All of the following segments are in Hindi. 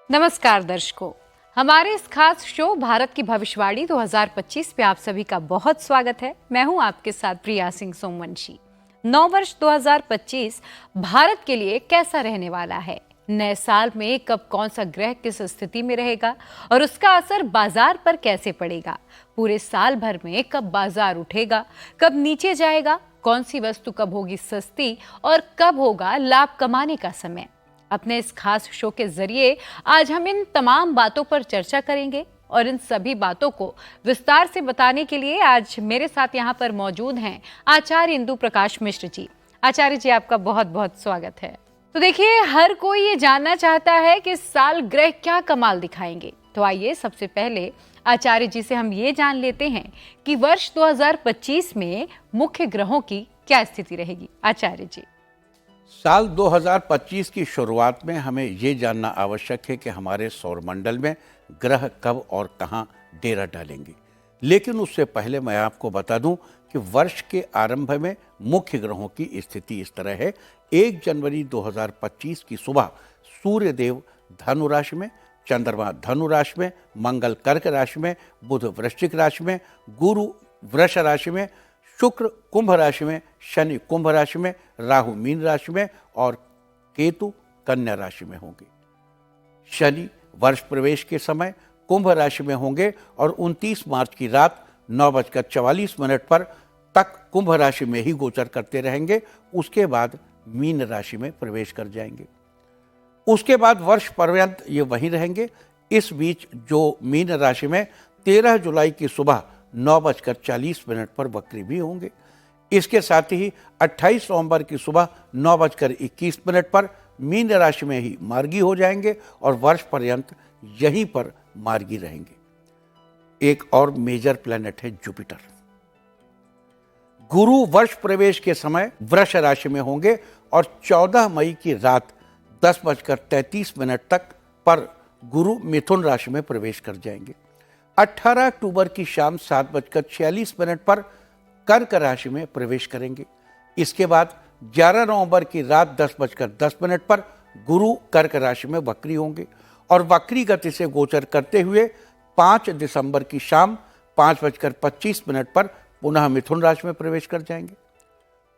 नमस्कार दर्शकों, हमारे इस खास शो भारत की भविष्यवाणी 2025 पे आप सभी का बहुत स्वागत है। मैं हूं आपके साथ प्रिया सिंह सोमवंशी। नव वर्ष 2025 भारत के लिए कैसा रहने वाला है? नए साल में कब कौन सा ग्रह किस स्थिति में रहेगा और उसका असर बाजार पर कैसे पड़ेगा? पूरे साल भर में कब बाजार उठेगा, कब नीचे जाएगा, कौन सी वस्तु कब होगी सस्ती और कब होगा लाभ कमाने का समय? अपने इस खास शो के जरिए आज हम इन तमाम बातों पर चर्चा करेंगे और इन सभी बातों को विस्तार से बताने के लिए आज मेरे साथ यहाँ पर मौजूद हैं आचार्य इंदु प्रकाश मिश्र जी। आचार्य जी, आपका बहुत बहुत स्वागत है। तो देखिए, हर कोई ये जानना चाहता है कि इस साल ग्रह क्या कमाल दिखाएंगे। तो आइए सबसे पहले आचार्य जी से हम ये जान लेते हैं कि वर्ष 2025 में मुख्य ग्रहों की क्या स्थिति रहेगी। आचार्य जी, साल 2025 की शुरुआत में हमें ये जानना आवश्यक है कि हमारे सौरमंडल में ग्रह कब और कहाँ डेरा डालेंगे। लेकिन उससे पहले मैं आपको बता दूं कि वर्ष के आरंभ में मुख्य ग्रहों की स्थिति इस तरह है। 1 जनवरी 2025 की सुबह सूर्य देव धनु राशि में, चंद्रमा धनु राशि में, मंगल कर्क राशि में, बुध वृश्चिक राशि में, गुरु वृष राशि में, शुक्र कुंभ राशि में, शनि कुंभ राशि में, राहु मीन राशि में और केतु कन्या राशि में होंगे। शनि वर्ष प्रवेश के समय कुंभ राशि में होंगे और 29 मार्च की रात 9:44 पर तक कुंभ राशि में ही गोचर करते रहेंगे। उसके बाद मीन राशि में प्रवेश कर जाएंगे। उसके बाद वर्ष पर्यंत ये वहीं रहेंगे। इस बीच जो मीन राशि में 13 जुलाई की सुबह 9:40 पर वक्री भी होंगे। इसके साथ ही 28 नवंबर की सुबह 9:21 पर मीन राशि में ही मार्गी हो जाएंगे और वर्ष पर्यंत यहीं पर मार्गी रहेंगे। एक और मेजर प्लैनेट है जुपिटर। गुरु वर्ष प्रवेश के समय वृष राशि में होंगे और 14 मई की रात 10:33 तक पर गुरु मिथुन राशि में प्रवेश कर जाएंगे। 18 अक्टूबर की शाम 7:46 पर कर्क राशि में प्रवेश करेंगे। इसके बाद 11 नवंबर की रात 10:10 पर गुरु कर्क राशि में वक्री होंगे और वक्री गति से गोचर करते हुए 5 दिसंबर की शाम 5:25 पर पुनः मिथुन राशि में प्रवेश कर जाएंगे।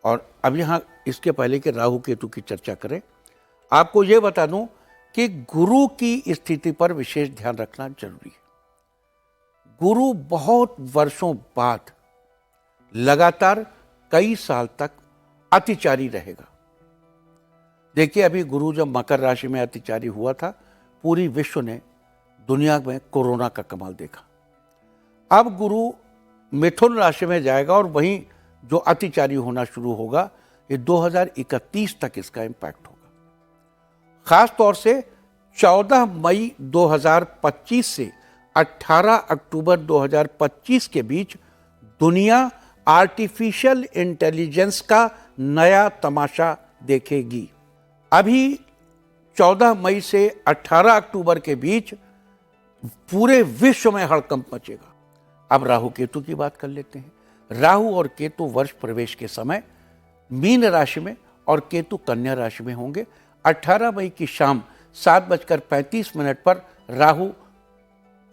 और अब यहाँ इसके पहले कि राहु केतु की चर्चा करें, आपको ये बता दूं कि गुरु की स्थिति पर विशेष ध्यान रखना जरूरी है। गुरु बहुत वर्षों बाद लगातार कई साल तक अतिचारी रहेगा। देखिए, अभी गुरु जब मकर राशि में अतिचारी हुआ था, पूरी विश्व ने दुनिया में कोरोना का कमाल देखा। अब गुरु मिथुन राशि में जाएगा और वहीं जो अतिचारी होना शुरू होगा, ये 2031 तक इसका इम्पैक्ट होगा। खास तौर से 14 मई 2025 से 18 अक्टूबर 2025 के बीच दुनिया आर्टिफिशियल इंटेलिजेंस का नया तमाशा देखेगी। अभी 14 मई से 18 अक्टूबर के बीच पूरे विश्व में हड़कंप मचेगा। अब राहु केतु की बात कर लेते हैं। राहु और केतु वर्ष प्रवेश के समय मीन राशि में और केतु कन्या राशि में होंगे। 18 मई की शाम 7:35 पर राहु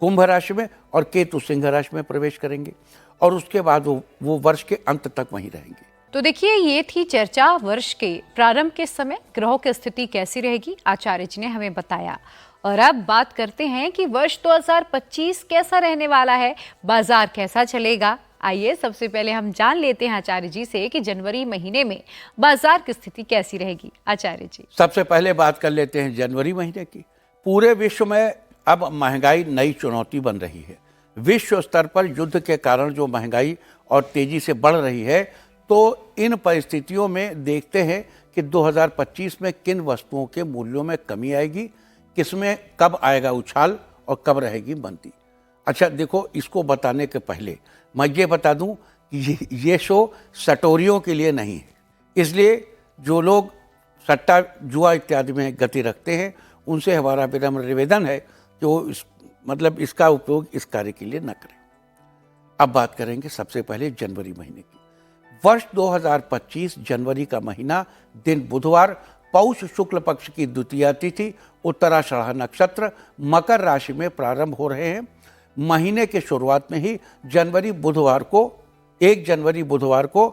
कुंभ राशि में और केतु सिंह राशि में प्रवेश करेंगे और उसके बाद वो वर्ष के अंत तक वहीं रहेंगे। तो देखिए, ये थी चर्चा वर्ष के प्रारंभ के समय ग्रहों की स्थिति कैसी रहेगी। आचार्य जी ने हमें बताया। और अब बात करते हैं कि वर्ष 2025 कैसा रहने वाला है, बाजार कैसा चलेगा। आइए सबसे पहले हम जान लेते हैं आचार्य जी से कि जनवरी महीने में बाजार की स्थिति कैसी रहेगी। आचार्य जी, सबसे पहले बात कर लेते हैं जनवरी महीने की। पूरे विश्व में अब महंगाई नई चुनौती बन रही है। विश्व स्तर पर युद्ध के कारण जो महंगाई और तेजी से बढ़ रही है, तो इन परिस्थितियों में देखते हैं कि 2025 में किन वस्तुओं के मूल्यों में कमी आएगी, किसमें कब आएगा उछाल और कब रहेगी मंदी। अच्छा देखो, इसको बताने के पहले मैं ये बता दूं कि ये शो सटोरियों के लिए नहीं है। इसलिए जो लोग सट्टा जुआ इत्यादि में गति रखते हैं, उनसे हमारा विनम्र निवेदन है कि वो मतलब इसका उपयोग इस कार्य के लिए न करें। अब बात करेंगे सबसे पहले जनवरी महीने की। वर्ष 2025 जनवरी का महीना दिन बुधवार पौष शुक्ल पक्ष की द्वितीया तिथि उत्तराषाढ़ नक्षत्र मकर राशि में प्रारंभ हो रहे हैं। महीने के शुरुआत में ही 1 जनवरी बुधवार को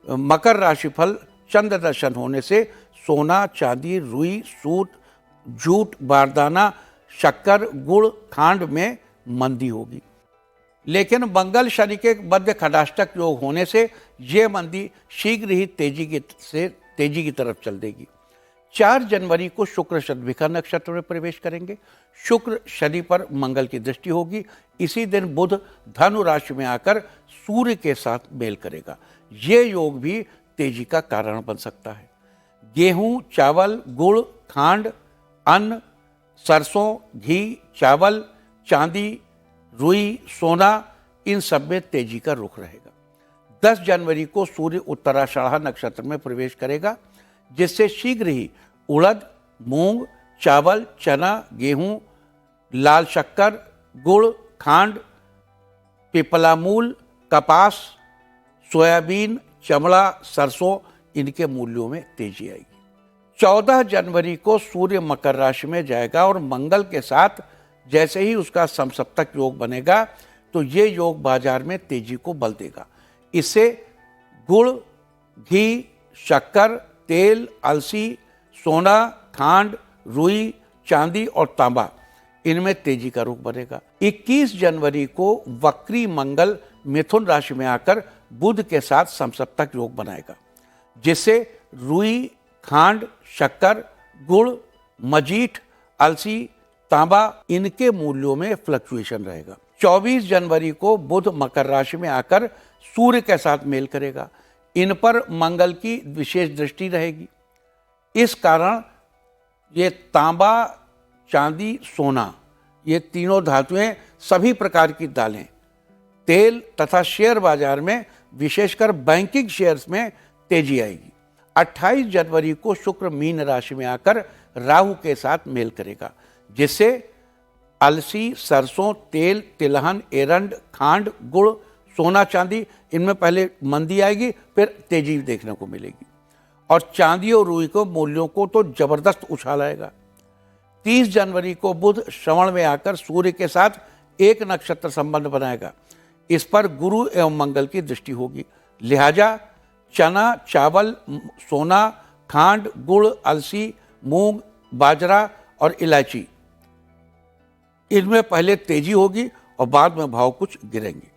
मकर राशि फल चंद्र दर्शन होने से सोना, चांदी, रुई, सूत, जूट, बारदाना, शक्कर, गुड़, खांड में मंदी होगी। लेकिन मंगल शनि के मध्य खंडाष्टक योग होने से ये मंदी शीघ्र ही तेजी की तरफ चल देगी। 4 जनवरी को शुक्र शतभिखा नक्षत्र में प्रवेश करेंगे। शुक्र शनि पर मंगल की दृष्टि होगी। इसी दिन बुध धनु राशि में आकर सूर्य के साथ मेल करेगा। ये योग भी तेजी का कारण बन सकता है। गेहूं, चावल, गुड़, खांड, अन्न, सरसों, घी, चावल, चांदी, रुई, सोना, इन सब में तेजी का रुख रहेगा। 10 जनवरी को सूर्य उत्तराषाढ़ नक्षत्र में प्रवेश करेगा, जिससे शीघ्र ही उड़द, मूंग, चावल, चना, गेहूं, लाल शक्कर, गुड़, खांड, पिपला मूल, कपास, सोयाबीन, चमड़ा, सरसों, इनके मूल्यों में तेजी आएगी। 14 जनवरी को सूर्य मकर राशि में जाएगा और मंगल के साथ जैसे ही उसका समसप्तक योग बनेगा तो ये योग बाजार में तेजी को बल देगा। इससे गुड़, घी, शक्कर, तेल, अलसी, सोना, खांड, रुई, चांदी और तांबा, इनमें तेजी का रुख बनेगा। 21 जनवरी को वक्री मंगल मिथुन राशि में आकर बुध के साथ समसप्तक योग बनाएगा, जिससे रुई, खांड, शक्कर, गुड़, मजीठ, अलसी, तांबा, इनके मूल्यों में फ्लक्चुएशन रहेगा। 24 जनवरी को बुध मकर राशि में आकर सूर्य के साथ मेल करेगा। इन पर मंगल की विशेष दृष्टि रहेगी। इस कारण ये तांबा, चांदी, सोना, ये तीनों धातुएं, सभी प्रकार की दालें, तेल तथा शेयर बाजार में विशेषकर बैंकिंग शेयर्स में तेजी आएगी। 28 जनवरी को शुक्र मीन राशि में आकर राहु के साथ मेल करेगा, जिससे अलसी, सरसों, तेल, तिलहन, एरंड, खांड, गुड़, सोना, चांदी, इनमें पहले मंदी आएगी, फिर तेजी देखने को मिलेगी। और चांदी और रुई को मूल्यों को तो जबरदस्त उछाल आएगा। 30 जनवरी को बुध श्रवण में आकर सूर्य के साथ एक नक्षत्र संबंध बनाएगा। इस पर गुरु एवं मंगल की दृष्टि होगी। लिहाजा चना, चावल, सोना, खांड, गुड़, अलसी, मूंग, बाजरा और इलायची, इनमें पहले तेजी होगी और बाद में भाव कुछ गिरेंगे।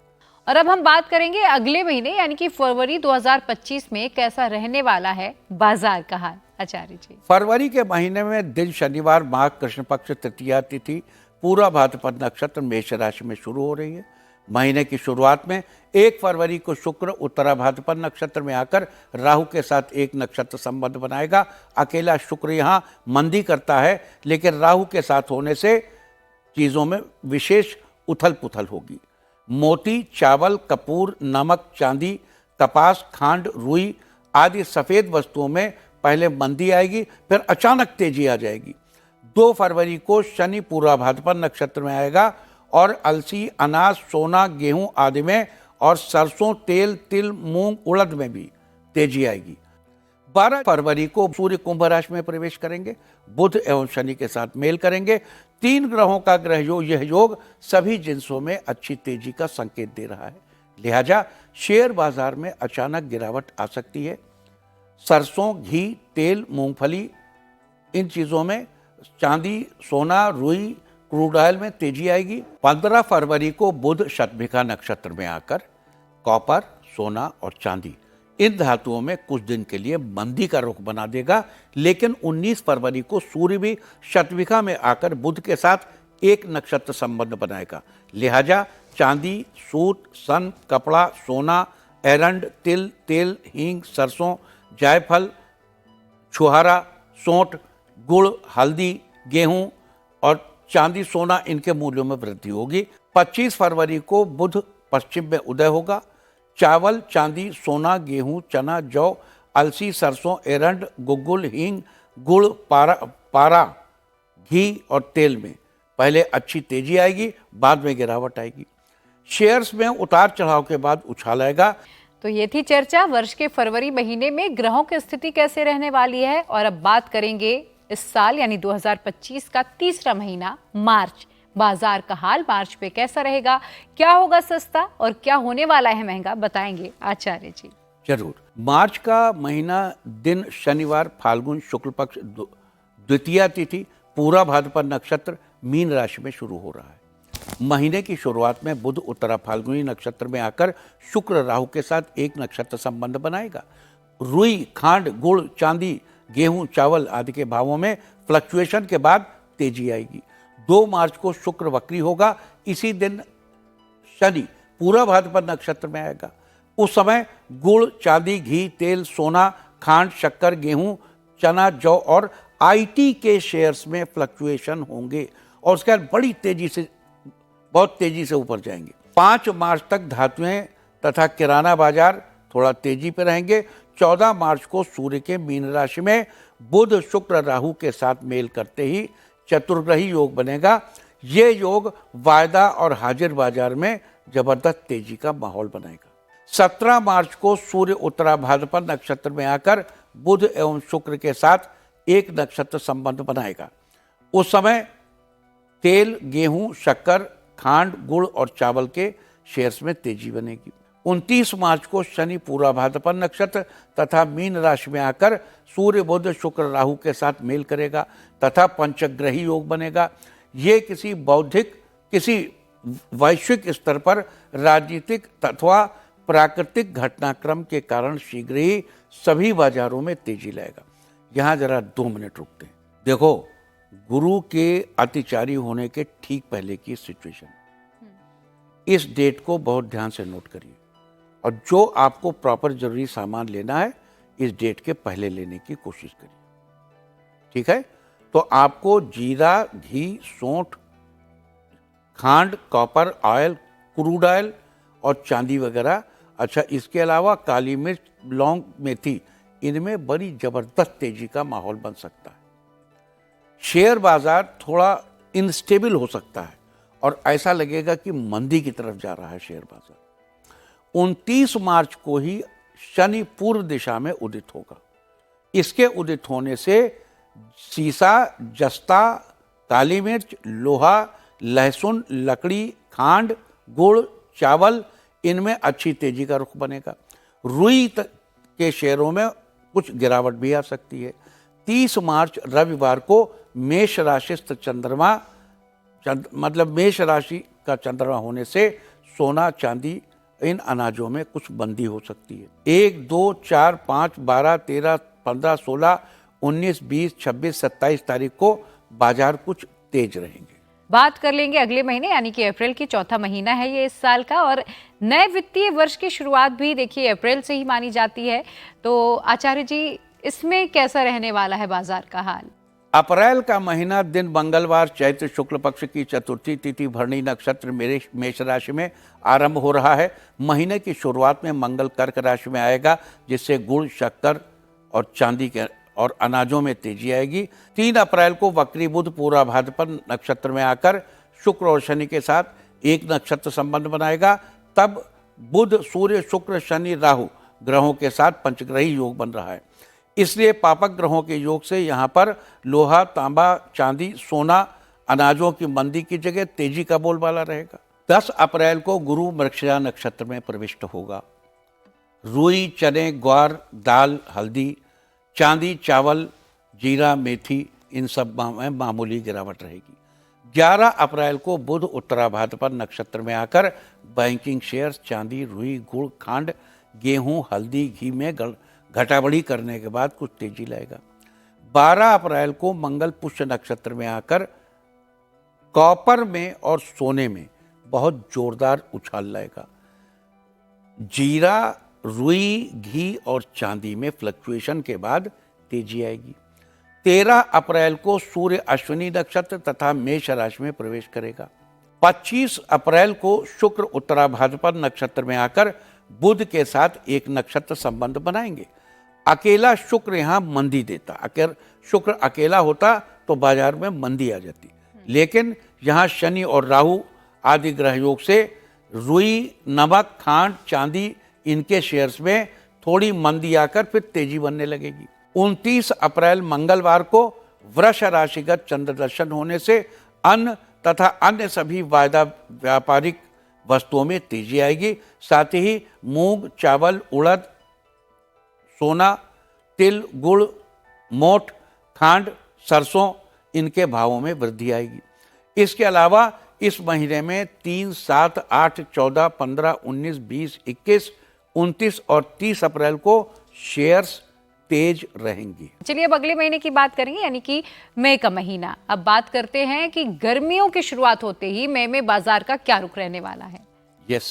और अब हम बात करेंगे अगले महीने यानी कि फरवरी 2025 में कैसा रहने वाला है बाजार का हाल। आचार्य जी, फरवरी के महीने में दिन शनिवार, माघ कृष्ण पक्ष तृतीया तिथि, पूरा भाद्रपद नक्षत्र मेष राशि में शुरू हो रही है। महीने की शुरुआत में 1 फरवरी को शुक्र उत्तरा भाद्रपद नक्षत्र में आकर राहु के साथ एक नक्षत्र संबंध बनाएगा। अकेला शुक्र यहाँ मंदी करता है, लेकिन राहु के साथ होने से चीज़ों में विशेष उथल पुथल होगी। मोती, चावल, कपूर, नमक, चांदी, कपास, खांड, रुई आदि सफ़ेद वस्तुओं में पहले मंदी आएगी, फिर अचानक तेजी आ जाएगी। 2 फरवरी को शनि पूरा भाद्रपद नक्षत्र में आएगा और अलसी, अनाज, सोना, गेहूं आदि में और सरसों, तेल, तिल, मूंग, उड़द में भी तेजी आएगी। 12 फरवरी को सूर्य कुंभ राशि में प्रवेश करेंगे। बुध एवं शनि के साथ मेल करेंगे। 3 ग्रहों का ग्रह योग, यह योग सभी जिन्सों में अच्छी तेजी का संकेत दे रहा है। लिहाजा शेयर बाजार में अचानक गिरावट आ सकती है। सरसों, घी, तेल, मूंगफली, इन चीज़ों में, चांदी, सोना, रुई, क्रूड ऑयल में तेजी आएगी। 15 फरवरी को बुध शतभिखा नक्षत्र में आकर कॉपर, सोना और चांदी, इन धातुओं में कुछ दिन के लिए मंदी का रुख बना देगा। लेकिन 19 फरवरी को सूर्य भी शतभिखा में आकर बुध के साथ एक नक्षत्र संबंध बनाएगा। लिहाजा चांदी, सूत, सन, कपड़ा, सोना, एरंड, तिल, तेल, हींग, सरसों, जायफल, छुहारा, सौंठ, गुड़, हल्दी, गेहूं और चांदी, सोना, इनके मूल्यों में वृद्धि होगी। 25 फरवरी को बुध पश्चिम में उदय होगा। चावल, चांदी, सोना, गेहूं, चना, जौ, अलसी, सरसों, एरंड, गुग्गुल, हींग, गुड़, पारा, घी और तेल में पहले अच्छी तेजी आएगी, बाद में गिरावट आएगी। शेयर्स में उतार चढ़ाव के बाद उछाल आएगा। तो ये थी चर्चा वर्ष के फरवरी महीने में ग्रहों की स्थिति कैसे रहने वाली है। और अब बात करेंगे इस साल यानी 2025 का तीसरा महीना मार्च। बाजार का हाल मार्च पे कैसा रहेगा, क्या होगा सस्ता और क्या होने वाला है महंगा, बताएंगे आचार्य जी। जरूर। मार्च का महीना दिन शनिवार, फाल्गुन शुक्ल पक्ष द्वितीया तिथि, पूरा भाद्रपद नक्षत्र, मीन राशि में शुरू हो रहा है। महीने की शुरुआत में बुध उत्तरा फाल्गुनी नक्षत्र में आकर शुक्र राहु के साथ एक नक्षत्र संबंध बनाएगा। रुई, खांड, गुड़, चांदी, गेहूं, चावल आदि के भावों में फ्लक्चुएशन के बाद तेजी आएगी। 2 मार्च को शुक्र वक्री होगा। इसी दिन शनि पूरा भाद्रपद नक्षत्र में आएगा। उस समय गुड़, चांदी, घी, तेल, सोना, खांड, शक्कर, गेहूं, चना, जौ और आईटी के शेयर्स में फ्लक्चुएशन होंगे और उसके बाद बड़ी तेजी से, बहुत तेजी से ऊपर जाएंगे। 5 मार्च तक धातुएं तथा किराना बाजार थोड़ा तेजी पर रहेंगे। 14 मार्च को सूर्य के मीन राशि में बुध शुक्र राहु के साथ मेल करते ही चतुर्ग्रही योग बनेगा। ये योग वायदा और हाजिर बाजार में जबरदस्त तेजी का माहौल बनाएगा। 17 मार्च को सूर्य उत्तरा भाद्रपद नक्षत्र में आकर बुध एवं शुक्र के साथ एक नक्षत्र संबंध बनाएगा। उस समय तेल, गेहूं, शक्कर, खांड, गुड़ और चावल के शेयर्स में तेजी बनेगी। 29 मार्च को शनि पूरा भाद्रपद नक्षत्र तथा मीन राशि में आकर सूर्य बुध शुक्र राहु के साथ मेल करेगा तथा पंचग्रही योग बनेगा। ये किसी बौद्धिक, किसी वैश्विक स्तर पर राजनीतिक अथवा प्राकृतिक घटनाक्रम के कारण शीघ्र ही सभी बाजारों में तेजी लाएगा। यहाँ जरा 2 मिनट रुकते हैं। देखो, गुरु के अतिचारी होने के ठीक पहले की सिचुएशन, इस डेट को बहुत ध्यान से नोट करिए और जो आपको प्रॉपर जरूरी सामान लेना है इस डेट के पहले लेने की कोशिश करिए, ठीक है। तो आपको जीरा, घी, सौंठ, खांड, कॉपर ऑयल, क्रूड ऑयल और चांदी वगैरह, अच्छा इसके अलावा काली मिर्च, लौंग, मेथी, इनमें बड़ी जबरदस्त तेजी का माहौल बन सकता है। शेयर बाजार थोड़ा इनस्टेबल हो सकता है और ऐसा लगेगा कि मंदी की तरफ जा रहा है शेयर बाजार। 29 मार्च को ही शनि पूर्व दिशा में उदित होगा। इसके उदित होने से सीसा, जस्ता, काली मिर्च, लोहा, लहसुन, लकड़ी, खांड, गुड़, चावल, इनमें अच्छी तेजी का रुख बनेगा। रुई के शेयरों में कुछ गिरावट भी आ सकती है। 30 मार्च रविवार को मेष राशिस्थ चंद्रमा, मतलब मेष राशि का चंद्रमा होने से सोना, चांदी, इन अनाजों में कुछ बंदी हो सकती है। 1, 2, 4, 5, 12, 13, 15, 16, 19, 20, 26, 27 तारीख को बाजार कुछ तेज रहेंगे। बात कर लेंगे अगले महीने यानी कि अप्रैल की चौथा महीना है ये इस साल का, और नए वित्तीय वर्ष की शुरुआत भी देखिए अप्रैल से ही मानी जाती है। तो आचार्य जी, इसमें कैसा रहने वाला है बाजार का हाल? अप्रैल का महीना दिन मंगलवार, चैत्र शुक्ल पक्ष की चतुर्थी तिथि, भरणी नक्षत्र मेष राशि में आरंभ हो रहा है। महीने की शुरुआत में मंगल कर्क राशि में आएगा, जिससे गुड़, शक्कर और चांदी के और अनाजों में तेजी आएगी। 3 अप्रैल को वक्री बुध पूरा भाद्रपद नक्षत्र में आकर शुक्र और शनि के साथ एक नक्षत्र संबंध बनाएगा। तब बुध, सूर्य, शुक्र, शनि, राहु ग्रहों के साथ पंचग्रही योग बन रहा है। इसलिए पापक ग्रहों के योग से यहाँ पर लोहा, तांबा, चांदी, सोना, अनाजों की मंदी की जगह तेजी का बोलबाला रहेगा। 10 अप्रैल को गुरु मृगशिरा नक्षत्र में प्रविष्ट होगा। रुई, चने, ग्वार, दाल, हल्दी, चांदी, चावल, जीरा, मेथी, इन सब में मामूली गिरावट रहेगी। 11 अप्रैल को बुध उत्तरा भाद्रपद नक्षत्र में आकर बैंकिंग शेयर्स, चांदी, रुई, गुड़, खांड, गेहूं, हल्दी, घी में घटाबढ़ी करने के बाद कुछ तेजी लाएगा। 12 अप्रैल को मंगल पुष्य नक्षत्र में आकर कॉपर में और सोने में बहुत जोरदार उछाल लाएगा। जीरा, रुई, घी और चांदी में फ्लक्चुएशन के बाद तेजी आएगी। 13 अप्रैल को सूर्य अश्विनी नक्षत्र तथा मेष राशि में प्रवेश करेगा। 25 अप्रैल को शुक्र उत्तरा भाद्रपद नक्षत्र में आकर बुध के साथ एक नक्षत्र संबंध बनाएंगे। अकेला शुक्र यहाँ मंदी देता, अगर शुक्र अकेला होता तो बाजार में मंदी आ जाती, लेकिन यहाँ शनि और राहु आदि ग्रह योग से रुई, नमक, खांड, चांदी इनके शेयर्स में थोड़ी मंदी आकर फिर तेजी बनने लगेगी। 29 अप्रैल मंगलवार को वृष राशिगत चंद्र दर्शन होने से अन्न तथा अन्य सभी वायदा व्यापारिक वस्तुओं में तेजी आएगी। साथ ही मूंग, चावल, उड़द, सोना, तिल, गुड़, मोठ, खांड, सरसों इनके भावों में वृद्धि आएगी। इसके अलावा इस महीने में 3, 7, 8, 14, 15, 19, 20, 21, 29 और 30 अप्रैल को शेयर्स तेज रहेंगी। चलिए अब अगले महीने की बात करेंगे, यानी कि मई का महीना। अब बात करते हैं कि गर्मियों की शुरुआत होते ही मई में बाजार का क्या रुख रहने वाला है। यस,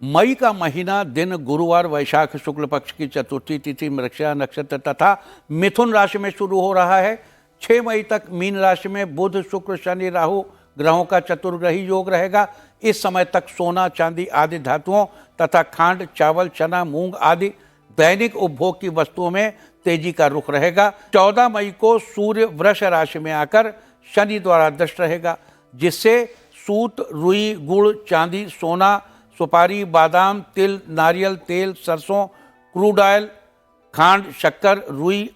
मई का महीना दिन गुरुवार वैशाख शुक्ल पक्ष की चतुर्थी तिथि मृगशिरा नक्षत्र तथा मिथुन राशि में शुरू हो रहा है। 6 मई तक मीन राशि में बुध, शुक्र, शनि, राहु ग्रहों का चतुर्ग्रही योग रहेगा। इस समय तक सोना, चांदी आदि धातुओं तथा खांड, चावल, चना, मूंग आदि दैनिक उपभोग की वस्तुओं में तेजी का रुख रहेगा। 14 मई को सूर्य वृष राशि में आकर शनि द्वारा दृष्ट रहेगा, जिससे सूत, रुई, गुड़, चांदी, सोना, सुपारी, बादाम, तिल, नारियल तेल, सरसों, क्रूड ऑयल, खांड, शक्कर, रुई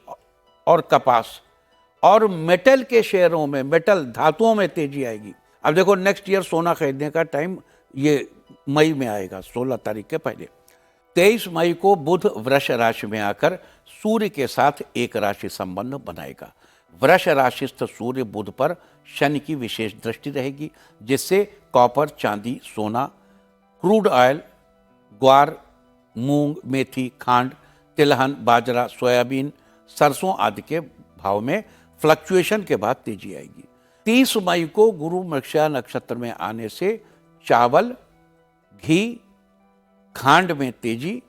और कपास और मेटल के शेयरों में, मेटल धातुओं में तेजी आएगी। अब देखो, नेक्स्ट ईयर सोना खरीदने का टाइम ये मई में आएगा, 16 तारीख के पहले। 23 मई को बुध वृष राशि में आकर सूर्य के साथ एक राशि संबंध बनाएगा। वृष राशिस्थ सूर्य बुध पर शनि की विशेष दृष्टि रहेगी, जिससे कॉपर, चांदी, सोना, क्रूड ऑयल, ग्वार, मूंग, मेथी, खांड, तिलहन, बाजरा, सोयाबीन, सरसों आदि के भाव में फ्लक्चुएशन के बाद तेजी आएगी। 30 मई को गुरु मृगशिरा नक्षत्र में आने से चावल, घी, खांड में तेजी,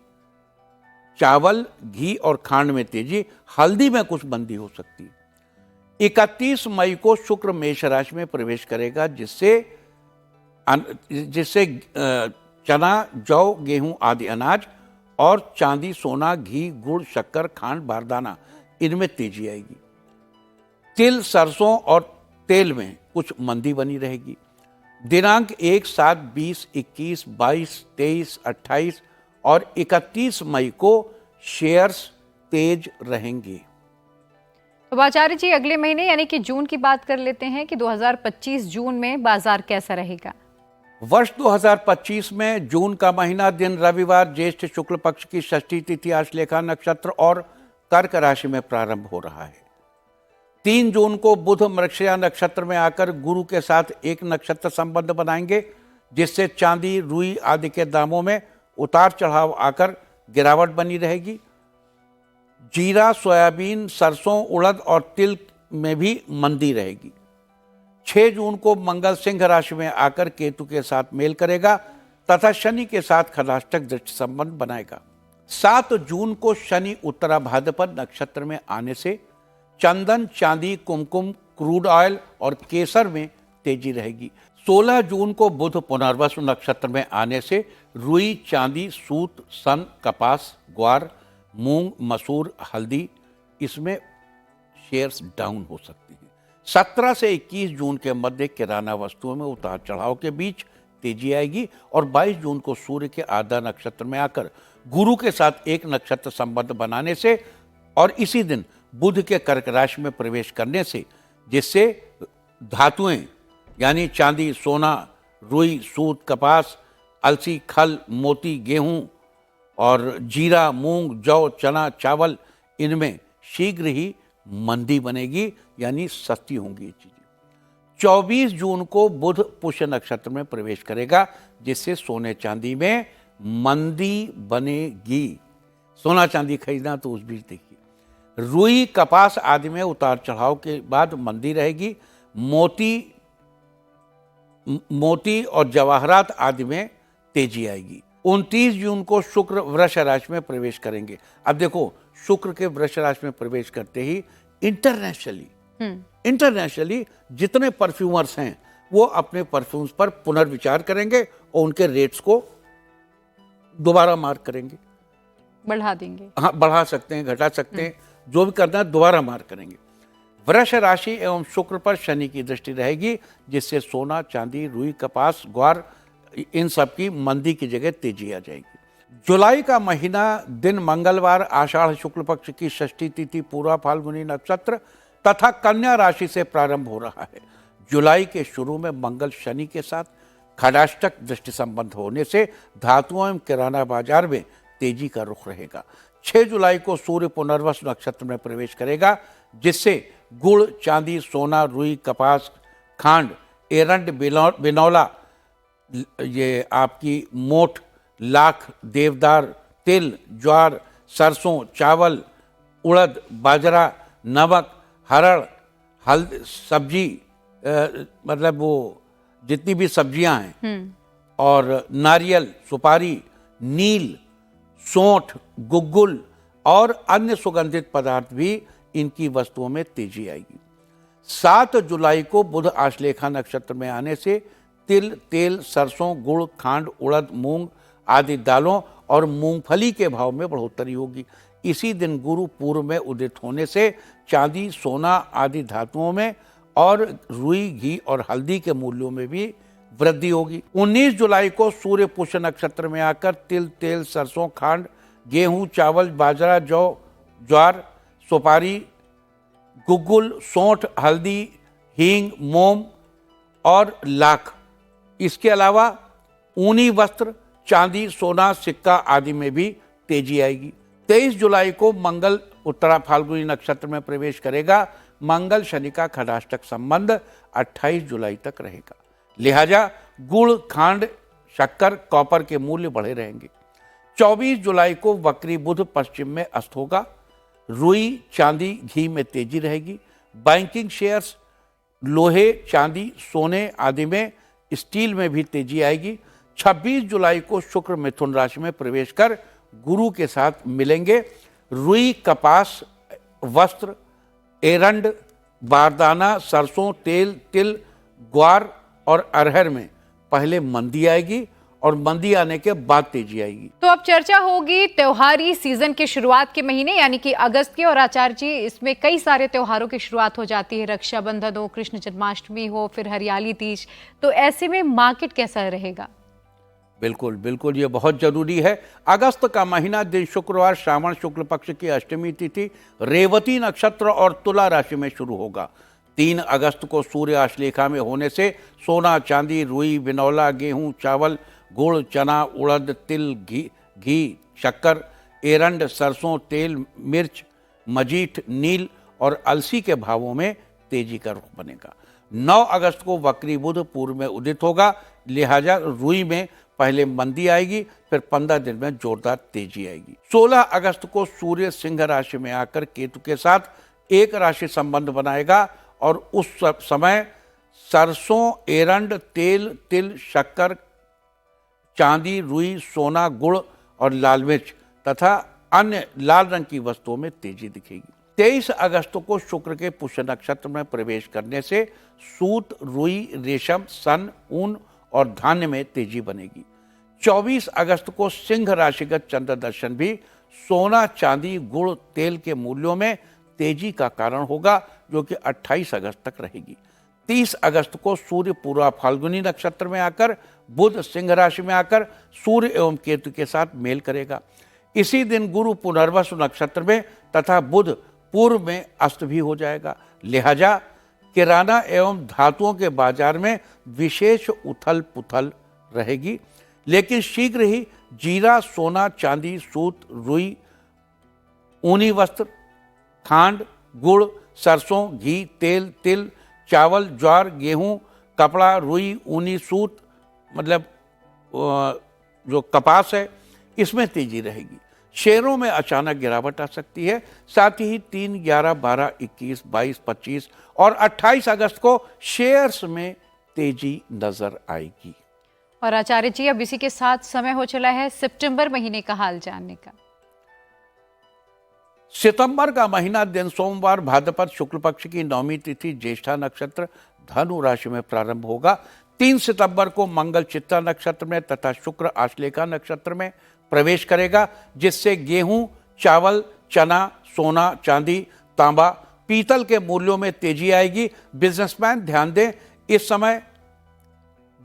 चावल, घी और खांड में तेजी, हल्दी में कुछ मंदी हो सकती है। 31 मई को शुक्र मेष राशि में प्रवेश करेगा, जिससे चना, जौ, गेहूं आदि अनाज और चांदी, सोना, घी, गुड़, शक्कर, खांड, बारदाना इनमें तेजी आएगी। तिल, सरसों और तेल में कुछ मंदी बनी रहेगी। दिनांक 1, 7, 20, 21, 22, 23, 28 और 31 मई को शेयर्स तेज रहेंगे। तो आचार्य जी, अगले महीने यानी कि जून की बात कर लेते हैं कि 2025 जून में बाजार कैसा रहेगा। वर्ष 2025 में जून का महीना दिन रविवार ज्येष्ठ शुक्ल पक्ष की षष्ठी तिथि आश्लेषा नक्षत्र और कर्क राशि में प्रारंभ हो रहा है। 3 जून को बुध मृगशिरा नक्षत्र में आकर गुरु के साथ एक नक्षत्र संबंध बनाएंगे, जिससे चांदी, रुई आदि के दामों में उतार चढ़ाव आकर गिरावट बनी रहेगी। जीरा, सोयाबीन, सरसों, उड़द और तिल में भी मंदी रहेगी। 6 जून को मंगल सिंह राशि में आकर केतु के साथ मेल करेगा तथा शनि के साथ खलाष्टक दृष्टि संबंध बनाएगा। 7 जून को शनि उत्तरा भाद्रपद नक्षत्र में आने से चंदन, चांदी, कुमकुम, क्रूड ऑयल और केसर में तेजी रहेगी। 16 जून को बुध पुनर्वसु नक्षत्र में आने से रुई, चांदी, सूत, सन, कपास, ग्वार, मूंग, मसूर, हल्दी इसमें शेयर्स डाउन हो सकती हैं। 17 से 21 जून के मध्य किराना वस्तुओं में उतार चढ़ाव के बीच तेजी आएगी और 22 जून को सूर्य के आधा नक्षत्र में आकर गुरु के साथ एक नक्षत्र संबंध बनाने से और इसी दिन बुध के कर्क राशि में प्रवेश करने से, जिससे धातुएं यानी चांदी, सोना, रुई, सूत, कपास, अलसी, खल, मोती, गेहूं और जीरा, मूंग, जौ, चना, चावल इनमें शीघ्र ही मंदी बनेगी, यानी सस्ती होंगी ये चीजें। 24 जून को बुध पुष्य नक्षत्र में प्रवेश करेगा, जिससे सोने चांदी में मंदी बनेगी। सोना चांदी खरीदना तो उस बीच देखिए। रुई, कपास आदि में उतार चढ़ाव के बाद मंदी रहेगी। मोती और जवाहरात आदि में तेजी आएगी। 29 जून को शुक्र वृष राशि में प्रवेश करेंगे। अब देखो, शुक्र के वृष राशि में प्रवेश करते ही इंटरनेशनली जितने परफ्यूमर्स हैं वो अपने परफ्यूम्स पर पुनर्विचार करेंगे और उनके रेट्स को दोबारा मार्क करेंगे, बढ़ा देंगे। हाँ, बढ़ा सकते हैं, घटा सकते हैं, जो भी करना है दोबारा मार्क करेंगे। वृष राशि एवं शुक्र पर शनि की दृष्टि रहेगी, जिससे सोना, चांदी, रुई, कपास, ग्वार इन सब की मंदी की जगह तेजी आ जाएगी। जुलाई का महीना दिन मंगलवार, आषाढ़ शुक्ल पक्ष की षष्ठी तिथि, पूर्वा फाल्गुनी नक्षत्र तथा कन्या राशि से प्रारंभ हो रहा है। जुलाई के शुरू में मंगल शनि के साथ खडाष्टक दृष्टि संबंध होने से धातुओं एवं किराना बाजार में तेजी का रुख रहेगा। 6 जुलाई को सूर्य पुनर्वसु नक्षत्र में प्रवेश करेगा, जिससे गुड़, चांदी, सोना, रुई, कपास, खांड, एरंड, बिनौला, ये आपकी मोठ, लाख, देवदार, तिल, ज्वार, सरसों, चावल, उड़द, बाजरा, नमक, हरड़, हल्दी, सब्जी, मतलब वो जितनी भी सब्जियां हैं, और नारियल, सुपारी, नील, सौंठ, गुग्गुल और अन्य सुगंधित पदार्थ भी इनकी वस्तुओं में तेजी आएगी। 7 जुलाई को बुध आश्लेषा नक्षत्र में आने से तिल, तेल, सरसों, गुड़, खांड, उड़द, मूंग आदि दालों और मूंगफली के भाव में बढ़ोतरी होगी। इसी दिन गुरु पूर्व में उदित होने से चांदी, सोना आदि धातुओं में और रुई, घी और हल्दी के मूल्यों में भी वृद्धि होगी। 19 जुलाई को सूर्य पुष्य नक्षत्र में आकर तिल, तेल, सरसों, खांड, गेहूं, चावल, बाजरा, जौ, ज्वार, सुपारी, गुग्गुल, सौंठ, हल्दी, हींग, मोम और लाख, इसके अलावा ऊनी वस्त्र, चांदी, सोना, सिक्का आदि में भी तेजी आएगी। 23 जुलाई को मंगल उत्तरा फाल्गुनी नक्षत्र में प्रवेश करेगा। मंगल शनि का खडाष्टक संबंध 28 जुलाई तक रहेगा। लिहाजा गुड़, खांड, शक्कर, कॉपर के मूल्य बढ़े रहेंगे। 24 जुलाई को वक्री बुध पश्चिम में अस्त होगा। रुई, चांदी, घी में तेजी रहेगी। बैंकिंग शेयर्स, लोहे, चांदी, सोने आदि में, स्टील में भी तेजी आएगी। 26 जुलाई को शुक्र मिथुन राशि में प्रवेश कर गुरु के साथ मिलेंगे। रुई, कपास, वस्त्र, एरंड, बारदाना, सरसों, तेल, तिल, ग्वार और अरहर में पहले मंदी आएगी और मंदी आने के बाद तेजी आएगी। तो अब चर्चा होगी त्योहारी सीजन की शुरुआत के महीने यानी कि अगस्त की, और आचार्य जी इसमें कई सारे त्योहारों की शुरुआत हो जाती है। रक्षाबंधन हो, कृष्ण जन्माष्टमी हो, फिर हरियाली तीज, तो ऐसे में मार्केट कैसा रहेगा? बिल्कुल बिल्कुल, ये बहुत जरूरी है। अगस्त का महीना दिन शुक्रवार, श्रावण शुक्ल पक्ष की अष्टमी तिथि, रेवती नक्षत्र और तुला राशि में शुरू होगा। 3 अगस्त को सूर्य आश्लेषा में होने से सोना, चांदी, रुई, बिनौला, गेहूं, चावल, गुड़, चना, उड़द, तिल, घी, शक्कर, एरंड, सरसों, तेल, मिर्च, मजीठ, नील और अलसी के भावों में तेजी का रुख बनेगा। 9 अगस्त को वक्री बुध पूर्व में उदित होगा। लिहाजा रुई में पहले मंदी आएगी, फिर 15 दिन में जोरदार तेजी आएगी। 16 अगस्त को सूर्य सिंह राशि में आकर केतु के साथ एक राशि संबंध बनाएगा और उस समय सरसों, एरंड, तेल, तिल, शक्कर, चांदी, रुई, सोना, गुड़ और लाल मिर्च तथा अन्य लाल रंग की वस्तुओं में तेजी दिखेगी। 23 अगस्त को शुक्र के पुष्य नक्षत्र में प्रवेश करने से सूत, रुई, रेशम, सन, ऊन और धान्य में तेजी बनेगी। 24 अगस्त को सिंह राशिगत चंद्र दर्शन भी सोना, चांदी, गुड़, तेल के मूल्यों में तेजी का कारण होगा, जो कि 28 अगस्त तक रहेगी। 30 अगस्त को सूर्य पूर्वा फाल्गुनी नक्षत्र में आकर बुध सिंह राशि में आकर सूर्य एवं केतु के साथ मेल करेगा। इसी दिन गुरु पुनर्वसु नक्षत्र में तथा बुध पूर्व में अस्त भी हो जाएगा। लिहाजा किराना एवं धातुओं के बाजार में विशेष उथल पुथल रहेगी, लेकिन शीघ्र ही जीरा, सोना, चांदी, सूत, रुई, ऊनी वस्त्र, खांड, गुड़, सरसों, घी, तेल, तिल, चावल, ज्वार, गेहूं, कपड़ा, रुई, ऊनी सूत, मतलब जो कपास है, इसमें तेजी रहेगी। शेयरों में अचानक गिरावट आ सकती है। साथ ही 3, 11, 12, 21, 22, 25 और 28 अगस्त को शेयर्स में तेजी नजर आएगी। और आचार्य जी अब इसी के साथ समय हो चला है सितंबर महीने का हाल जानने का। सितंबर का महीना दिन सोमवार, भाद्रपद शुक्ल पक्ष की 9वीं तिथि, ज्येष्ठा नक्षत्र, धनु राशि में प्रारंभ होगा। 3 सितंबर को मंगल चित्ता नक्षत्र में तथा शुक्र आश्लेषा नक्षत्र में प्रवेश करेगा, जिससे गेहूं, चावल, चना, सोना, चांदी, तांबा, पीतल के मूल्यों में तेजी आएगी। बिजनेसमैन ध्यान दें, इस समय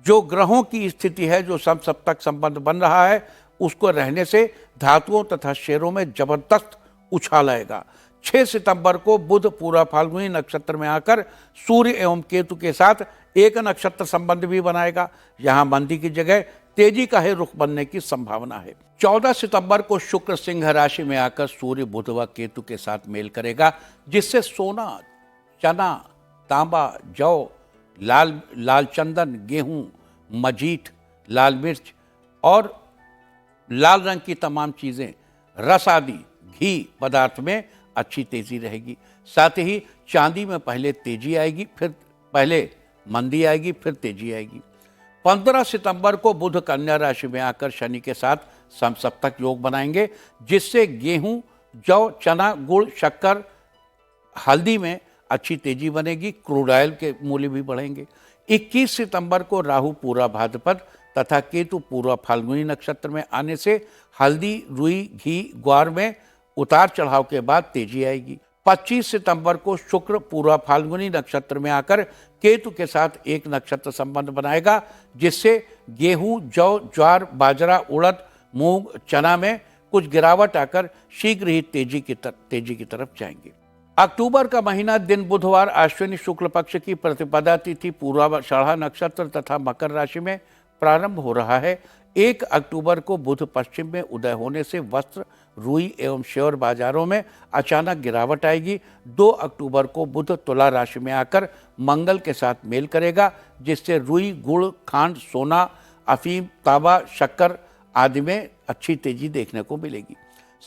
जो ग्रहों की स्थिति है, जो सब तक संबंध बन रहा है, उसको रहने से धातुओं तथा शेयरों में जबरदस्त उछाल आएगा। 6 सितंबर को बुध पूरा फाल्गुनी नक्षत्र में आकर सूर्य एवं केतु के साथ एक नक्षत्र संबंध भी बनाएगा। यहां मंदी की जगह तेजी का ही रुख बनने की संभावना है। 14 सितंबर को शुक्र सिंह राशि में आकर सूर्य बुध व केतु के साथ मेल करेगा, जिससे सोना, चना, तांबा, जौ, लाल चंदन, गेहूं, मजीठ, लाल मिर्च और लाल रंग की तमाम चीजें, रस आदि घी पदार्थ में अच्छी तेजी रहेगी। साथ ही चांदी में पहले तेजी आएगी, फिर पहले मंदी आएगी, फिर तेजी आएगी। 15 सितंबर को बुध कन्या राशि में आकर शनि के साथ समसप्तक योग बनाएंगे, जिससे गेहूं, जौ, चना, गुड़, शक्कर, हल्दी में अच्छी तेजी बनेगी। क्रूड ऑयल के मूल्य भी बढ़ेंगे। 21 सितंबर को राहु पूरा भाद्रपद तथा केतु पूर्व फाल्गुनी नक्षत्र में आने से हल्दी, रुई, घी, ग्वार में उतार चढ़ाव के बाद तेजी आएगी। 25 सितंबर को शुक्र पूर्व फाल्गुनी नक्षत्र में आकर केतु के साथ एक नक्षत्र संबंध बनाएगा, जिससे गेहूं, जौ, ज्वार, बाजरा, उड़द, मूंग, चना में कुछ गिरावट आकर शीघ्र ही तेजी की तरफ जाएंगे। अक्टूबर का महीना दिन बुधवार अश्विनी शुक्ल पक्ष की प्रतिपदा तिथि पूर्वाषाढ़ा नक्षत्र तथा मकर राशि में प्रारंभ हो रहा है। 1 अक्टूबर को बुध पश्चिम में उदय होने से वस्त्र, रुई एवं शेयर बाजारों में अचानक गिरावट आएगी। 2 अक्टूबर को बुध तुला राशि में आकर मंगल के साथ मेल करेगा, जिससे रुई, गुड़, खांड, सोना, अफीम, तांबा, शक्कर आदि में अच्छी तेजी देखने को मिलेगी।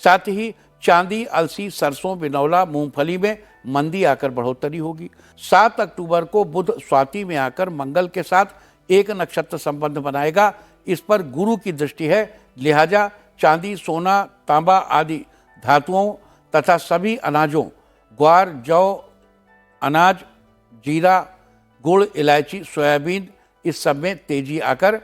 साथ ही चांदी, अलसी, सरसों, बिनौला, मूंगफली में मंदी आकर बढ़ोतरी होगी। 7 अक्टूबर को बुध स्वाति में आकर मंगल के साथ एक नक्षत्र संबंध बनाएगा। इस पर गुरु की दृष्टि है, लिहाजा चांदी, सोना, तांबा आदि धातुओं तथा सभी अनाजों, ग्वार, जौ, अनाज, जीरा, गुड़, इलायची, सोयाबीन, इस सब में तेजी आकर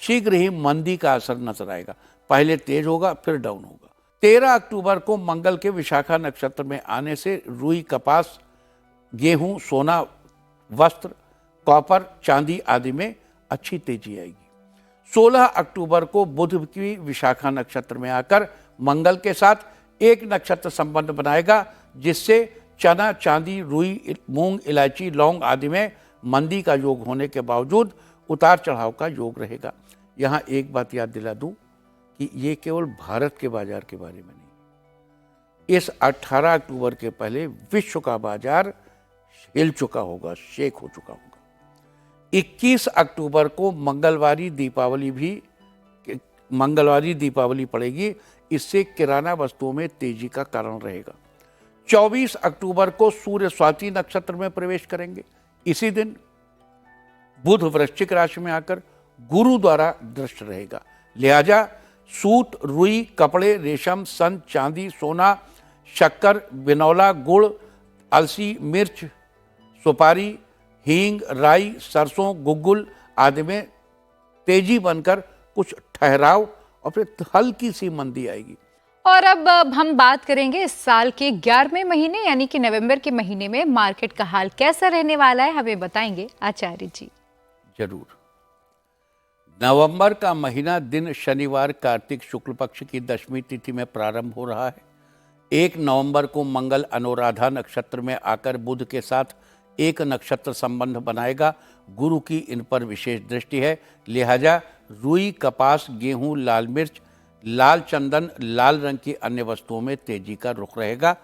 शीघ्र ही मंदी का असर नजर आएगा। पहले तेज होगा, फिर डाउन होगा। 13 अक्टूबर को मंगल के विशाखा नक्षत्र में आने से रुई, कपास, गेहूं, सोना, वस्त्र, कॉपर, चांदी आदि में अच्छी तेजी आएगी। 16 अक्टूबर को बुध की विशाखा नक्षत्र में आकर मंगल के साथ एक नक्षत्र संबंध बनाएगा, जिससे चना, चांदी, रुई, मूंग, इलायची, लौंग आदि में मंदी का योग होने के बावजूद उतार चढ़ाव का योग रहेगा। यहाँ एक बात याद दिला दूं कि ये केवल भारत के बाजार के बारे में नहीं, इस 18 अक्टूबर के पहले विश्व का बाजार हिल चुका होगा, शेक हो चुका होगा। 21 अक्टूबर को मंगलवारी दीपावली पड़ेगी, इससे किराना वस्तुओं में तेजी का कारण रहेगा। 24 अक्टूबर को सूर्य स्वाति नक्षत्र में प्रवेश करेंगे। इसी दिन बुध वृश्चिक राशि में आकर गुरु द्वारा दृष्ट रहेगा, लिहाजा सूत, रुई, कपड़े, रेशम, सन, चांदी, सोना, शक्कर, बिनौला, गुड़, अलसी, मिर्च, सुपारी, हींग, राई, सरसों, गुग्गुल आदि में तेजी बनकर कुछ ठहराव और फिर हल्की सी मंदी आएगी। और अब हम बात करेंगे इस साल के 11वें महीने यानी कि नवंबर के महीने में मार्केट का हाल कैसा रहने वाला है, हमें बताएंगे आचार्य जी। जरूर। नवंबर का महीना दिन शनिवार कार्तिक शुक्ल पक्ष की दशमी तिथि में प्रारंभ हो रहा है। 1 नवंबर को मंगल अनुराधा नक्षत्र में आकर बुध के साथ एक नक्षत्र संबंध बनाएगा। गुरु की इन पर विशेष दृष्टि है, लिहाजा रुई, कपास, गेहूं, लाल मिर्च, लाल चंदन, लाल रंग की अन्य वस्तुओं में तेजी का रुख रहेगा।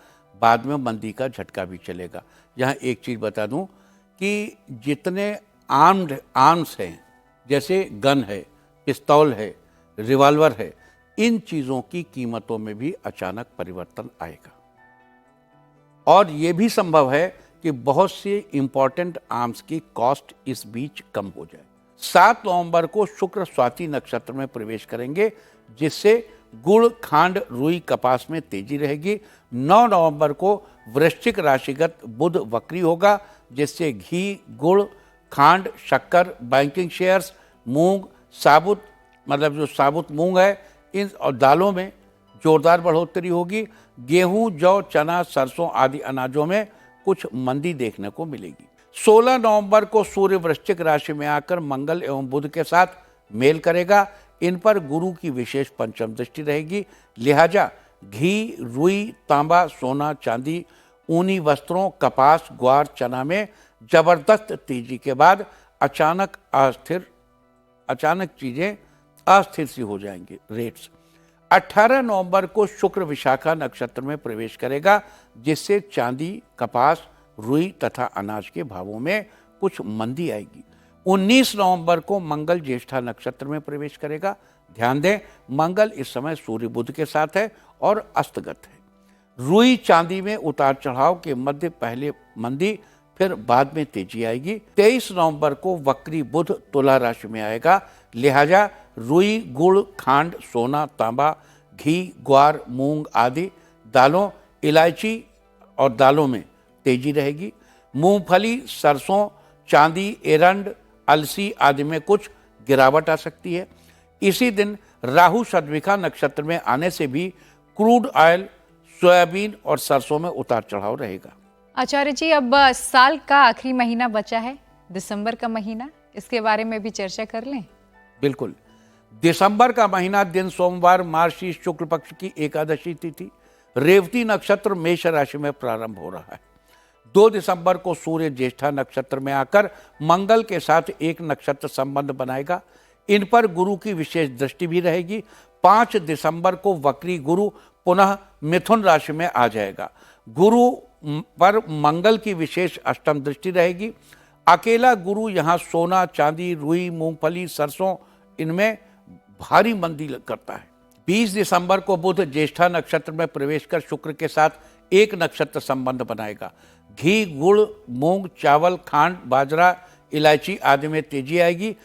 बाद में मंदी का झटका भी चलेगा। यहाँ एक चीज़ बता दूं कि जितने आर्म्स हैं, जैसे गन है, पिस्तौल है, रिवॉल्वर है, इन चीज़ों की कीमतों में भी अचानक परिवर्तन आएगा। और ये भी संभव है कि बहुत से इंपॉर्टेंट आर्म्स की कॉस्ट इस बीच कम हो जाए। 7 नवंबर को शुक्र स्वाति नक्षत्र में प्रवेश करेंगे, जिससे गुड़, खांड, रुई, कपास में तेजी रहेगी। 9 नवंबर को वृश्चिक राशिगत बुध वक्री होगा, जिससे घी, गुड़, खांड, शक्कर, बैंकिंग शेयर्स, मूंग, साबुत जो साबुत मूंग है, इन और दालों में जोरदार बढ़ोतरी होगी। गेहूं, जौ, चना, सरसों आदि अनाजों में कुछ मंदी देखने को मिलेगी। 16 नवंबर को सूर्य वृश्चिक राशि में आकर मंगल एवं बुध के साथ मेल करेगा। इन पर गुरु की विशेष पंचम दृष्टि रहेगी। लिहाजा घी, रुई, तांबा, सोना, चांदी, ऊनी वस्त्रों, कपास, ग्वार, चना में जबरदस्त तेजी के बाद अचानक चीजें अस्थिर सी हो जाएंगी। रेट्स 18 नवंबर को शुक्र विशाखा नक्षत्र में प्रवेश करेगा, जिससे चांदी, कपास, रुई तथा अनाज के भावों में कुछ मंदी आएगी। 19 नवंबर को मंगल ज्येष्ठा नक्षत्र में प्रवेश करेगा। ध्यान दें, मंगल इस समय सूर्य बुध के साथ है और अस्तगत है। रुई चांदी में उतार चढ़ाव के मध्य पहले मंदी, फिर बाद में तेजी आएगी। 23 नवंबर को वक्री बुध तुला राशि में आएगा। लिहाजा रुई, गुड़, खांड, सोना, तांबा, घी, ग्वार, मूंग आदि दालों, इलायची और दालों में तेजी रहेगी। मूंगफली, सरसों, चांदी, एरंड, अलसी आदि में कुछ गिरावट आ सकती है। इसी दिन राहु शतभिखा नक्षत्र में आने से भी क्रूड ऑयल, सोयाबीन और सरसों में उतार चढ़ाव रहेगा। आचार्य जी, अब साल का आखिरी महीना बचा है, दिसंबर का महीना, इसके बारे में भी चर्चा कर लें। बिल्कुल। दिसंबर का महीना दिन सोमवार, मार्गशीर्ष शुक्ल पक्ष की एकादशी तिथि, रेवती नक्षत्र मेष राशि में प्रारंभ हो रहा है। 2 दिसंबर को सूर्य ज्येष्ठा नक्षत्र में आकर मंगल के साथ एक नक्षत्र संबंध बनाएगा। इन पर गुरु की विशेष दृष्टि भी रहेगी। 5 दिसंबर को वक्री गुरु पुनः मिथुन राशि में आ जाएगा। गुरु पर मंगल की विशेष अष्टम दृष्टि रहेगी। अकेला गुरु यहाँ सोना, चांदी, रुई, मूंगफली, सरसों इनमें भारी मंदी करता है। 20 दिसंबर को बुध ज्येष्ठा नक्षत्र में प्रवेश कर शुक्र के साथ एक नक्षत्र संबंध बनाएगा। घी, गुड़, मूंग, चावल, खांड, बाजरा, इलायची आदि में तेजी आएगी।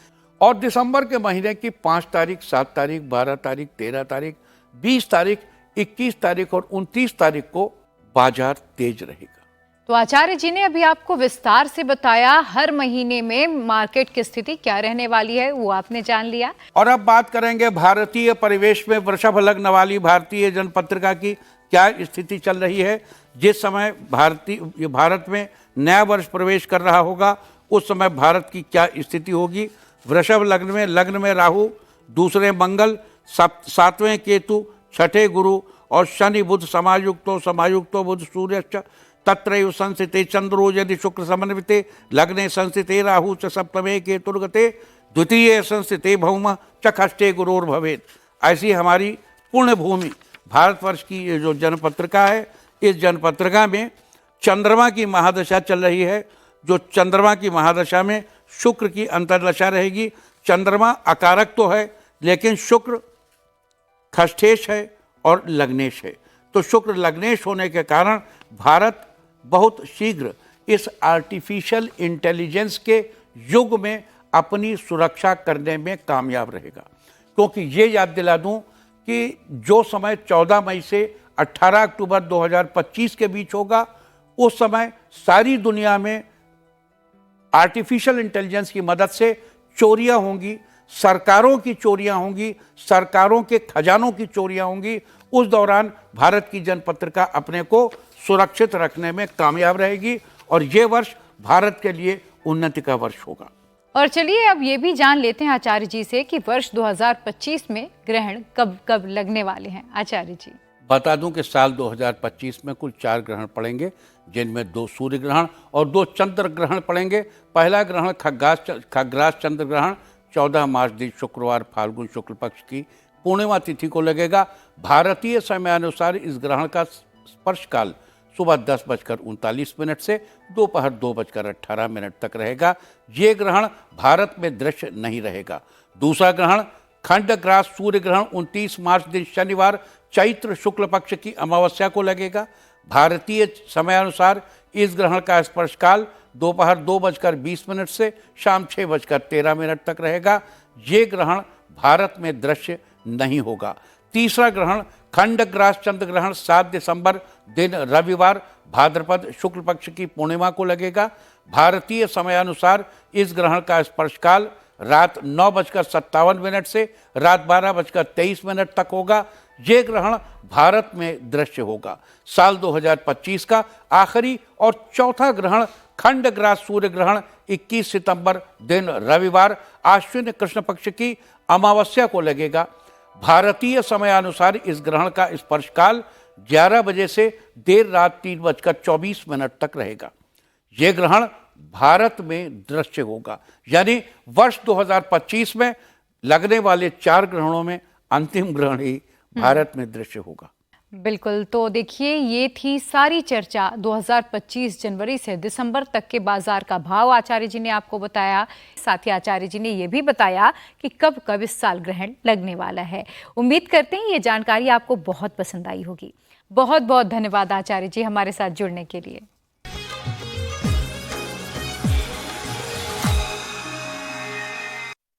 और दिसंबर के महीने की 5 तारीख, 7 तारीख, 12 तारीख, 13 तारीख, 20 तारीख, 21 तारीख और 29 तारीख को बाजार तेज रहेगा। तो आचार्य जी ने अभी आपको विस्तार से बताया हर महीने में मार्केट की स्थिति क्या रहने वाली है, वो आपने जान लिया। और अब बात करेंगे भारतीय परिवेश में वृषभ लग्न वाली भारतीय जनपत्रिका की क्या स्थिति चल रही है। जिस समय भारत में नया वर्ष प्रवेश कर रहा होगा, उस समय भारत की क्या स्थिति होगी। वृषभ लग्न में राहु, दूसरे मंगल, 7वें केतु, 6ठे गुरु और शनि बुध समायुक्तो बुध सूर्यश्च तत्रैव संस्थिते चंद्रो यदि शुक्र समन्विते लग्ने संस्थिते राहु च सप्तमे केतुर्गते द्वितीय संस्थिते भौम च खष्टे गुरोर्भवेत्। ऐसी हमारी पुण्य भूमि भारतवर्ष की ये जो जनपत्रिका है, इस जनपत्रिका में चंद्रमा की महादशा चल रही है। जो चंद्रमा की महादशा में शुक्र की अंतर्दशा रहेगी। चंद्रमा अकारक तो है, लेकिन शुक्र खष्टेश है और लग्नेश है। तो शुक्र लग्नेश होने के कारण भारत बहुत शीघ्र इस आर्टिफिशियल इंटेलिजेंस के युग में अपनी सुरक्षा करने में कामयाब रहेगा। क्योंकि ये याद दिला दूं कि जो समय 14 मई से 18 अक्टूबर 2025 के बीच होगा, उस समय सारी दुनिया में आर्टिफिशियल इंटेलिजेंस की मदद से चोरियां होंगी, सरकारों की चोरियां होंगी, सरकारों के खजानों की चोरियां होंगी। उस दौरान भारत की जनपत्रिका अपने को सुरक्षित रखने में कामयाब रहेगी और ये वर्ष भारत के लिए उन्नति का वर्ष होगा। और चलिए अब ये भी जान लेते हैं आचार्य जी से कि वर्ष 2025 में ग्रहण कब कब लगने वाले हैं। आचार्य जी बता दूं कि साल 2025 में कुल 4 ग्रहण पड़ेंगे, जिनमें 2 सूर्य ग्रहण और 2 चंद्र ग्रहण पड़ेंगे। पहला ग्रहण खग्रास चंद्र ग्रहण 14 मार्च दिन शुक्रवार फाल्गुन शुक्ल पक्ष की पूर्णिमा तिथि को लगेगा। भारतीय समयानुसार इस ग्रहण का स्पर्श काल सुबह 10:39 से दोपहर 2:18 तक रहेगा। ये ग्रहण भारत में दृश्य नहीं रहेगा। दूसरा ग्रहण खंडग्रास सूर्य ग्रहण 29 मार्च दिन शनिवार चैत्र शुक्ल पक्ष की अमावस्या को लगेगा। भारतीय समयानुसार इस ग्रहण का स्पर्श काल दोपहर 2:20 से शाम 6:13 तक रहेगा। ये ग्रहण भारत में दृश्य नहीं होगा। तीसरा ग्रहण खंडग्रास चंद्र ग्रहण 7 दिसंबर दिन रविवार भाद्रपद शुक्ल पक्ष की पूर्णिमा को लगेगा। भारतीय समयानुसार इस ग्रहण का स्पर्श काल रात 9:57 से रात 12:23 तक होगा। ये ग्रहण भारत में दृश्य होगा। साल 2025 का आखिरी और चौथा ग्रहण खंडग्रास सूर्य ग्रहण 21 सितंबर दिन रविवार आश्विन कृष्ण पक्ष की अमावस्या को लगेगा। भारतीय समयानुसार इस ग्रहण का स्पर्शकाल 11 बजे से देर रात 3:24 तक रहेगा। यह ग्रहण भारत में दृश्य होगा, यानी वर्ष 2025 में लगने वाले 4 ग्रहणों में अंतिम ग्रहण ही भारत में दृश्य होगा। बिल्कुल, तो देखिए ये थी सारी चर्चा 2025 जनवरी से दिसंबर तक के बाजार का भाव आचार्य जी ने आपको बताया। साथ ही आचार्य जी ने ये भी बताया कि कब कब इस साल ग्रहण लगने वाला है। उम्मीद करते हैं ये जानकारी आपको बहुत पसंद आई होगी। बहुत बहुत धन्यवाद आचार्य जी हमारे साथ जुड़ने के लिए।